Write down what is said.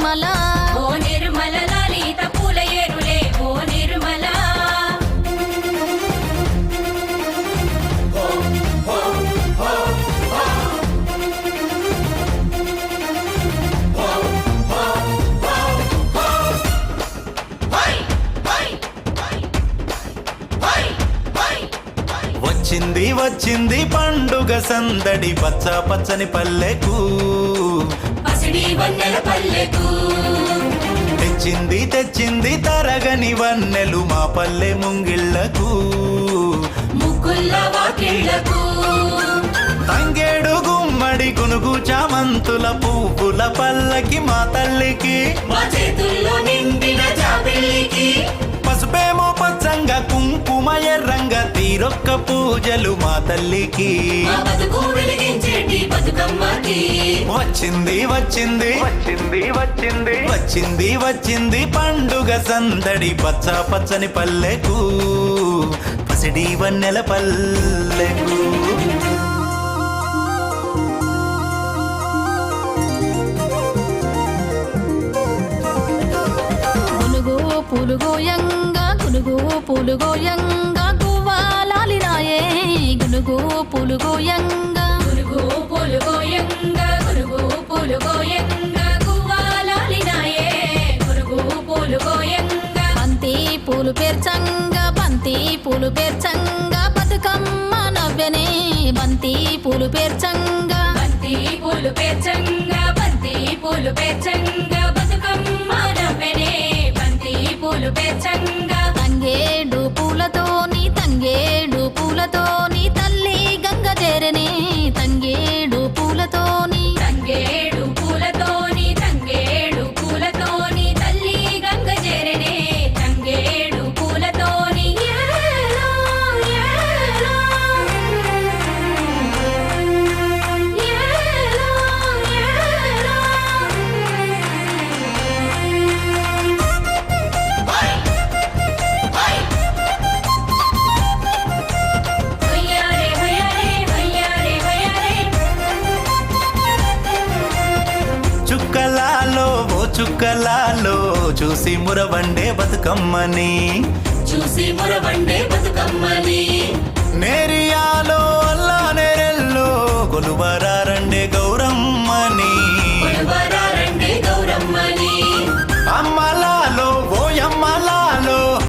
నిర్మల ఓ నిర్మల లలిత పూల ఏరులే ఓ నిర్మల వచ్చింది వచ్చింది పండుగ సందడి పచ్చ పచ్చని పల్లెకు పసిడి వన్నెల పల్లెకు తెచ్చింది తెచ్చింది తరగని వన్నెలు మా పల్లె ముంగిళ్లకు ముగ్గుల్ల వాకిళ్లకు తంగేడు గుమ్మడి గునుగు చామంతుల పువ్వుల పల్లకి మా తల్లికి మా చేతుల్లో నిండిన జాబిల్లికి పసుపేమో పచ్చంగా కుంకుమ ఎర్రంగా తీరొక్క పూజలు మా తల్లికి మా బతుకు వెలిగించేటి బతుకమ్మకి వచ్చింది వచ్చింది వచ్చింది వచ్చింది వచ్చింది వచ్చింది పండుగ సందడి పచ్చ పచ్చని పల్లెకు పసిడి వన్నెల పల్లెకు గునుగు పూలుగోయంగా గువ్వాలాలినాయే గునుగు పూలుగోయంగా గురుగు పూలుగోయంగా గురుగు పూలుగోయంగా గువ్వాలాలినాయే గురుగు పూలుగోయంగా బంతి పూలు పేర్చంగా బతుకమ్మ నవ్వెనే బంతి పూలు పేర్చంగా బంతి పూలు పేర్చంగా బంతి పూలు పేర్చంగా బతుకమ్మ నవ్వెనే బంతి పూలు పేర్చంగా తంగేడు పూలతోని తల్లి గంగ చేరనే తంగేడు పూలతోని తంగేడు పూలతోని తల్లి గంగ చేరనే తంగేడు పూలతోని ఏలో, ఏలో. ఏలో, ఏలో. హొయ్యారే, హొయ్యారే, హొయ్యారే, హొయ్యారే. చుక్కలాలో ఓ చుక్కలాలో చూసి మురవండే బతుకమ్మని చూసి మురవండే బతుకమ్మని